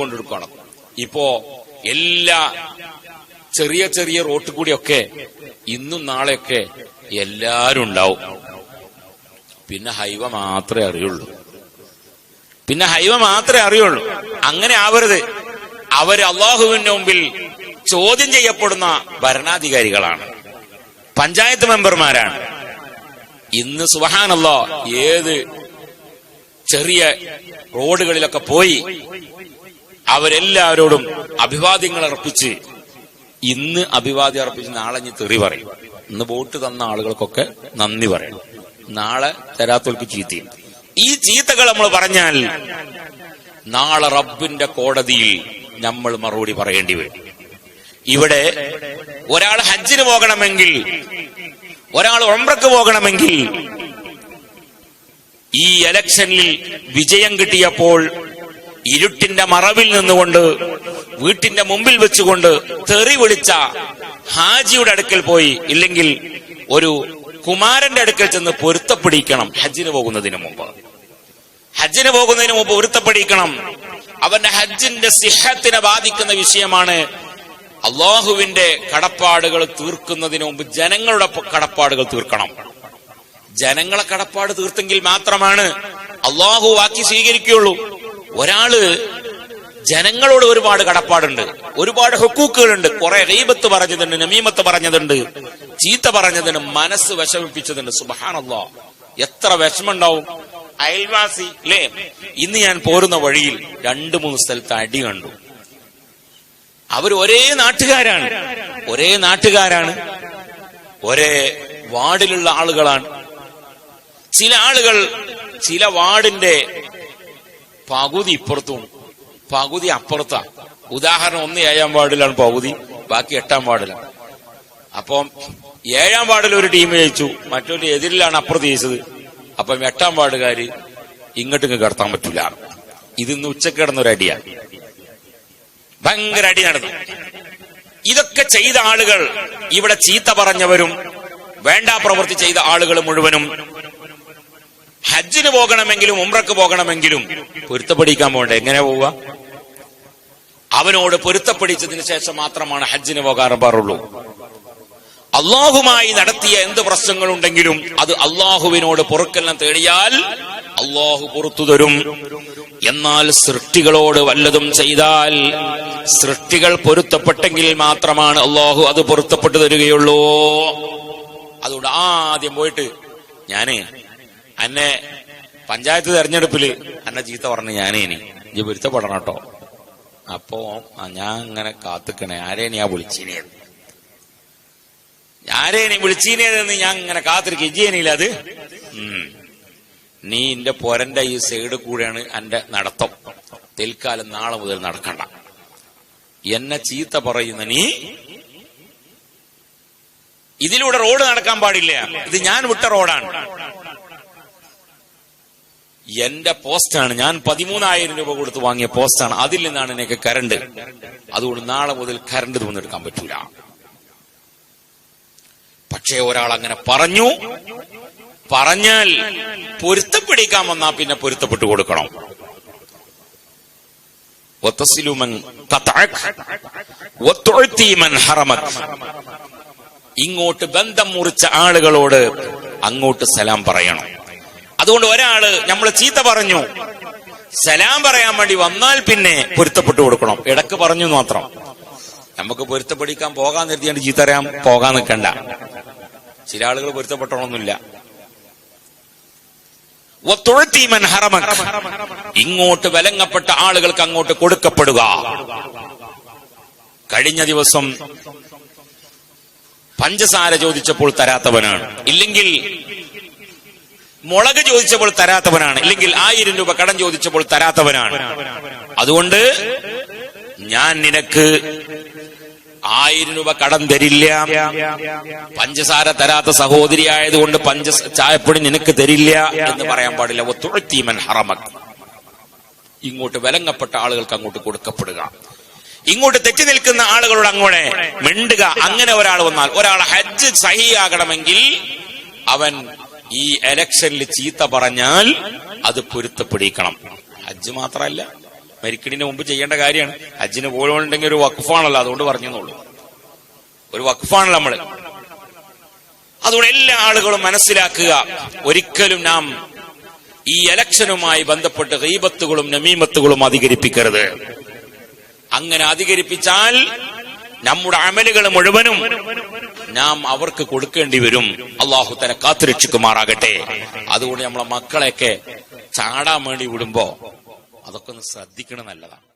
കൊണ്ടെടുക്കണം. ഇപ്പോ എല്ലാ ചെറിയ ചെറിയ റോട്ടിൽ കൂടിയൊക്കെ ഇന്നും നാളെയൊക്കെ എല്ലാരും ഉണ്ടാവും. പിന്നെ ഹൈവ മാത്രമേ അറിയുള്ളൂ. അങ്ങനെ ആവരുത്. അവര് അള്ളാഹുവിന്റെ മുമ്പിൽ ചോദ്യം ചെയ്യപ്പെടുന്ന ഭരണാധികാരികളാണ്, പഞ്ചായത്ത് മെമ്പർമാരാണ്. ഇന്ന് സുബ്ഹാനല്ലാഹ് ഏത് ചെറിയ റോഡുകളിലൊക്കെ പോയി അവരെല്ലാവരോടും അഭിവാദ്യങ്ങൾ അർപ്പിച്ച്, ഇന്ന് അഭിവാദ്യം അർപ്പിച്ച് നാളെ ഇനി തെറി പറയും. ഇന്ന് വോട്ട് തന്ന ആളുകൾക്കൊക്കെ നന്ദി പറയണം, നാളെ തരാത്തവർക്ക് ചീത്തയും. ഈ ചീത്തകൾ നമ്മൾ പറഞ്ഞാൽ നാളെ റബ്ബിന്റെ കോടതിയിൽ നമ്മൾ മറുപടി പറയേണ്ടി വരും. ഇവിടെ ഒരാൾ ഹജ്ജിന് പോകണമെങ്കിൽ, ഒരാൾ ഉംറക്ക് പോകണമെങ്കിൽ ഈ ഇലക്ഷനിൽ വിജയം കിട്ടിയപ്പോൾ ഇരുട്ടിന്റെ മറവിൽ നിന്നുകൊണ്ട് വീട്ടിന്റെ മുമ്പിൽ വെച്ചുകൊണ്ട് തെറി വിളിച്ച ഹാജിയുടെ അടുക്കൽ പോയി, ഇല്ലെങ്കിൽ ഒരു കുമാരന്റെ അടുക്കൽ ചെന്ന് പൊരുത്തപ്പെടിക്കണം. ഹജ്ജിന് പോകുന്നതിന് മുമ്പ് പൊരുത്തപ്പെടിക്കണം. അവന്റെ ഹജ്ജിന്റെ സിഹത്തിനെ ബാധിക്കുന്ന വിഷയമാണ്. അള്ളാഹുവിന്റെ കടപ്പാടുകൾ തീർക്കുന്നതിന് മുമ്പ് ജനങ്ങളുടെ കടപ്പാടുകൾ തീർക്കണം. ജനങ്ങളെ കടപ്പാട് തീർത്തെങ്കിൽ മാത്രമാണ് അള്ളാഹു വാക്കി സ്വീകരിക്കുകയുള്ളൂ. ഒരാള് ജനങ്ങളോട് ഒരുപാട് കടപ്പാടുണ്ട്, ഒരുപാട് ഹുക്കൂക്കുകളുണ്ട്, കുറെ ഗീബത്ത് പറഞ്ഞതുണ്ട്, നമീമത്ത് പറഞ്ഞതുണ്ട്, ചീത്ത പറഞ്ഞതുണ്ട്, മനസ്സ് വിഷമിപ്പിച്ചതുണ്ട്. സുബ്ഹാനല്ലാഹ്, എത്ര വിഷമുണ്ടാവും അയൽവാസി അല്ലേ? ഇന്ന് ഞാൻ പോരുന്ന വഴിയിൽ 2-3 സ്ഥലത്ത് അടി കണ്ടു. അവർ ഒരേ നാട്ടുകാരാണ്, ഒരേ വാർഡിലുള്ള ആളുകളാണ്. ചില ആളുകൾ ചില വാർഡിന്റെ പകുതി ഇപ്പുറത്തും പകുതി അപ്പുറത്താ. ഉദാഹരണം, 7-ാം വാർഡിലാണ് പകുതി, ബാക്കി 8-ാം വാർഡിലാണ്. അപ്പം 7-ാം വാർഡിൽ ഒരു ടീം ജയിച്ചു, മറ്റൊരു എതിരിലാണ് അപ്പുറത്ത് ജയിച്ചത്. അപ്പം 8-ാം വാർഡുകാര് ഇങ്ങോട്ടും കടത്താൻ പറ്റൂല. ഇതിന്ന് ഉച്ചക്ക് കിടന്നൊരടിയാണ്, ഭയങ്കര അടി നടന്നു. ഇതൊക്കെ ചെയ്ത ആളുകൾ, ഇവിടെ ചീത്ത പറഞ്ഞവരും വേണ്ടാ പ്രവൃത്തി ചെയ്ത ആളുകൾ മുഴുവനും ഹജ്ജിന് പോകണമെങ്കിലും ഉംറക്ക് പോകണമെങ്കിലും പൊരുത്തപ്പെടിക്കാൻ പോകണ്ടേ? എങ്ങനെ പോവുക? അവനോട് പൊരുത്തപ്പെടിച്ചതിന് ശേഷം മാത്രമാണ് ഹജ്ജിന് പോകാൻ പാടുള്ളൂ. അള്ളാഹുമായി നടത്തിയ എന്ത് പ്രശ്നങ്ങളുണ്ടെങ്കിലും അത് അള്ളാഹുവിനോട് പൊറുക്കലിനെ തേടിയാൽ അള്ളാഹു പുറത്തു തരും. എന്നാൽ സൃഷ്ടികളോട് വല്ലതും ചെയ്താൽ, സൃഷ്ടികൾ പൊരുത്തപ്പെട്ടെങ്കിൽ മാത്രമാണ് അള്ളാഹു അത് പൊരുത്തപ്പെട്ടു തരികയുള്ളൂ. അതുകൊണ്ട് ആദ്യം പോയിട്ട്, ഞാന് അന്നെ പഞ്ചായത്ത് തെരഞ്ഞെടുപ്പില് എന്നെ ചീത്ത പറഞ്ഞു, ഞാനേ ഇനി പൊരുത്തപ്പെടണം കേട്ടോ. അപ്പോ ഞാൻ ഇങ്ങനെ കാത്തിക്കണേ, ആരേനി വിളിച്ചീനേതെന്ന് ഞാൻ ഇങ്ങനെ കാത്തിരിക്കും. ഇജ്ജേനില്ല അത്, നീ എന്റെ പൊരന്റെ ഈ സൈഡ് കൂടെയാണ് എന്റെ നടത്തം, തൽക്കാലം നാളെ മുതൽ നടക്കണ്ട. എന്നെ ചീത്ത പറയുന്ന നീ ഇതിലൂടെ റോഡ് നടക്കാൻ പാടില്ല, ഇത് ഞാൻ വിട്ട റോഡാണ്, എന്റെ പോസ്റ്റാണ്, ഞാൻ 13,000 രൂപ കൊടുത്ത് വാങ്ങിയ പോസ്റ്റാണ്, അതിൽ നിന്നാണ് എനിക്ക് കറണ്ട്, അതുകൊണ്ട് നാളെ മുതൽ കറണ്ട് വന്നെടുക്കാൻ പറ്റൂല. പക്ഷേ ഒരാൾ അങ്ങനെ പറഞ്ഞാൽ പൊരുത്തപ്പെടിക്കാൻ വന്നാ പിന്നെ പൊരുത്തപ്പെട്ടു കൊടുക്കണം. ഇങ്ങോട്ട് ബന്ധം മുറിച്ച ആളുകളോട് അങ്ങോട്ട് സലാം പറയണം. അതുകൊണ്ട് ഒരാള് നമ്മൾ ചീത്ത പറഞ്ഞു, സലാം പറയാൻ വേണ്ടി വന്നാൽ പിന്നെ പൊരുത്തപ്പെട്ടു കൊടുക്കണം. ഇടക്ക് പറഞ്ഞു മാത്രം. നമുക്ക് പൊരുത്തപ്പെടിക്കാൻ പോകാൻ നിർത്തിയാണ്ട് ചീത്ത അറിയാൻ പോകാൻ നിൽക്കണ്ട. ചില ആളുകൾ പൊരുത്തപ്പെട്ടോണമെന്നില്ല. ഇങ്ങോട്ട് വിലങ്ങപ്പെട്ട ആളുകൾക്ക് അങ്ങോട്ട് കൊടുക്കപ്പെടുക. കഴിഞ്ഞ ദിവസം പഞ്ചസാര ചോദിച്ചപ്പോൾ തരാത്തവനാണ്, ഇല്ലെങ്കിൽ മുളക് ചോദിച്ചപ്പോൾ തരാത്തവനാണ്, ഇല്ലെങ്കിൽ 1000 രൂപ കടം ചോദിച്ചപ്പോൾ തരാത്തവനാണ്. അതുകൊണ്ട് ഞാൻ നിനക്ക് 1000 രൂപ കടം തരില്ല. പഞ്ചസാര തരാത്ത സഹോദരി ആയതുകൊണ്ട് ചായപ്പൊടി നിനക്ക് തരില്ല എന്ന് പറയാൻ പാടില്ല. ഇങ്ങോട്ട് വിലങ്ങപ്പെട്ട ആളുകൾക്ക് അങ്ങോട്ട് കൊടുക്കപ്പെടുക. ഇങ്ങോട്ട് തെറ്റി നിൽക്കുന്ന ആളുകളോട് അങ്ങോട്ട് മിണ്ടുക. അങ്ങനെ ഒരാൾ വന്നാൽ, ഒരാൾ ഹജ്ജ് സഹിയാകണമെങ്കിൽ അവൻ ഈ ഇലക്ഷനിൽ ചീത്ത പറഞ്ഞാൽ അത് പൊരുത്തപ്പെടിക്കണം. ഹജ്ജ് മാത്രമല്ല, മരിക്കണിന് മുമ്പ് ചെയ്യേണ്ട കാര്യമാണ്. ഹജ്ജിന് പോലുണ്ടെങ്കിൽ ഒരു വഖഫാണല്ലോ, അതുകൊണ്ട് പറഞ്ഞെന്നുള്ളൂ. ഒരു വഖഫാണല്ലോ നമ്മള്. അതുകൊണ്ട് എല്ലാ ആളുകളും മനസ്സിലാക്കുക, ഒരിക്കലും നാം ഈ ഇലക്ഷനുമായി ബന്ധപ്പെട്ട് ഗീബത്തുകളും നമീമത്തുകളും അധികരിപ്പിക്കരുത്. അങ്ങനെ അധികരിപ്പിച്ചാൽ നമ്മുടെ അമലുകൾ മുഴുവനും നാം അവർക്ക് കൊടുക്കേണ്ടി വരും. അള്ളാഹു തആല കാത്തുരക്ഷിക്കുമാറാകട്ടെ. അതുകൊണ്ട് നമ്മളെ മക്കളെയൊക്കെ ചാടാൻ വേണ്ടി വിടുമ്പോ അതൊക്കെ ഒന്ന് ശ്രദ്ധിക്കണം, നല്ലതാണ്.